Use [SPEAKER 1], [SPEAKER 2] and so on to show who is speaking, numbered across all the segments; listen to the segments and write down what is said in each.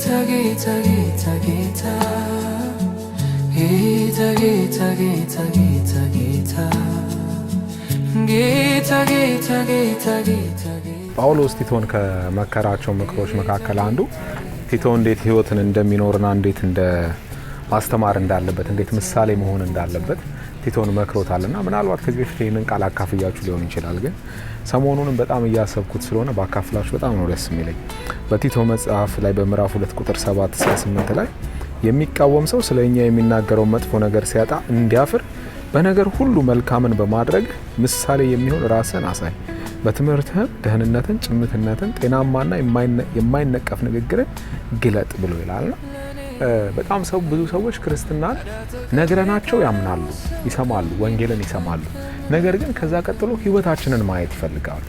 [SPEAKER 1] ጌታ ጌታ ጌታ ጌታ ጌታ ጌታ ጌታ ጌታ ጌታ ጌታ ጌታ ጌታ
[SPEAKER 2] ጳውሎስ ቲቶን ከመከራቸው ምክሮች መካከል አንዱ ቲቶ እንዴት ህይወትን እንደሚኖርና እንዴት እንደ ማስተማር እንዳለበት እንዴት ምሳሌ መሆን እንዳለበት ቲቶን መክሮታልና ምናልባት ከዚህ በፊት ይሄንን ቃል አካፍያችሁ ሊሆን ይችላል ግን ሰሞኑንም በጣም እያሰብኩት ስለሆነ ባካፍላችሁ በጣም ነው ደስ የሚለኝ። በቲቶ መጽሐፍ ላይ በምዕራፍ 2 ቁጥር 7 እስከ 8 ላይ የሚቃወም ሰው ስለኛ የሚናገረው መጥፎ ነገር ሲያጣ እንዲያፍር በነገር ሁሉ መልካምን በማድረግ ምሳሌ የሚሆን ራስን አሳይ፣ በትምህርትህ ደህንነትን፣ ጭምትነትን፣ ጤናማና የማይነቀፍ ንግግርን ግለጥ ብሎ ይላልና በጣም ብዙ ሰዎች ክርስትናን ነግረናቸው ያምናሉ፣ ይሰማሉ፣ ወንጌልን ይሰማሉ። ነገር ግን ከዛ ቀጥሎ ህይወታችንን ማየት ይፈልጋሉ።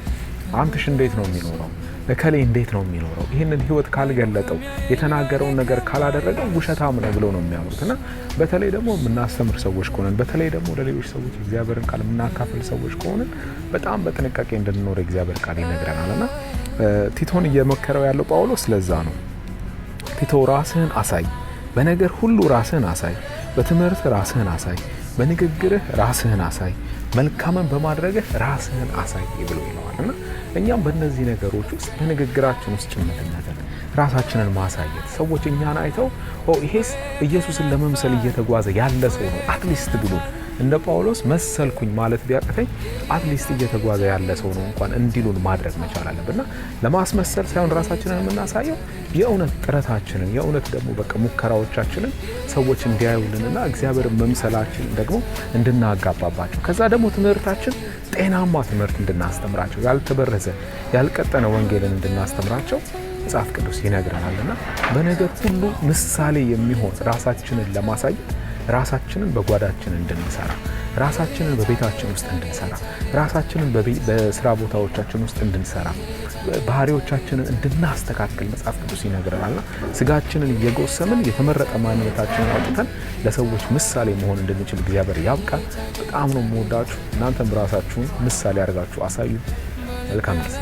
[SPEAKER 2] አንተሽ እንዴት ነው የሚኖረው? ለከሌ እንዴት ነው የሚኖረው? ይሄንን ህይወት ካልገለጠው የተናገረውን ነገር ካላደረገው ውሸታም ነው ብለው ነው የሚያምኑትና በተለይ ደግሞ የምናስተምር ሰዎች ከሆነን በተለይ ደግሞ ለሌሎች ሰዎች እግዚአብሔርን ቃል የምናካፍል ሰዎች ከሆነን በጣም በጥንቃቄ እንድንኖር እግዚአብሔር ቃል ይነግረናልና ቲቶን እየመከረው ያለው ጳውሎስ ስለዛ ነው። ቲቶ ራስህን አሳይ፣ በነገር ሁሉ ራስህን አሳይ፣ በትምህርት ራስህን አሳይ፣ በንግግርህ ራስህን አሳይ፣ መልካምን በማድረግህ ራስህን አሳይ ብሎ ይለዋልና እኛም በእነዚህ ነገሮች ውስጥ በንግግራችን ውስጥ ጭምትነትን ራሳችንን ማሳየት ሰዎች እኛን አይተው ይሄስ ኢየሱስን ለመምሰል እየተጓዘ ያለ ሰው ነው አትሊስት ብሉን እንደ ጳውሎስ መሰልኩኝ ማለት ቢያቅተኝ አትሊስት እየተጓዘ ያለ ሰው ነው እንኳን እንዲሉን ማድረግ መቻል አለብንና ለማስመሰል ሳይሆን ራሳችንን የምናሳየው የእውነት ጥረታችንን የእውነት ደግሞ በቃ ሙከራዎቻችንን ሰዎች እንዲያዩልንና እግዚአብሔርን መምሰላችን ደግሞ እንድናጋባባቸው ከዛ ደግሞ ትምህርታችን ጤናማ ትምህርት እንድናስተምራቸው ያልተበረዘ ያልቀጠነ ወንጌልን እንድናስተምራቸው መጽሐፍ ቅዱስ ይነግረናልና በነገር ሁሉ ምሳሌ የሚሆን ራሳችንን ለማሳየት ራሳችንን በጓዳችን እንድንሰራ ራሳችንን በቤታችን ውስጥ እንድንሰራ ራሳችንን በስራ ቦታዎቻችን ውስጥ እንድንሰራ ባህሪዎቻችንን እንድናስተካክል መጽሐፍ ቅዱስ ይነግረናልና ስጋችንን እየጎሰምን የተመረጠ ማንነታችንን አውጥተን ለሰዎች ምሳሌ መሆን እንድንችል እግዚአብሔር ያብቃን። በጣም ነው የምወዳችሁ። እናንተም ራሳችሁን ምሳሌ አድርጋችሁ አሳዩ። መልካም ጊዜ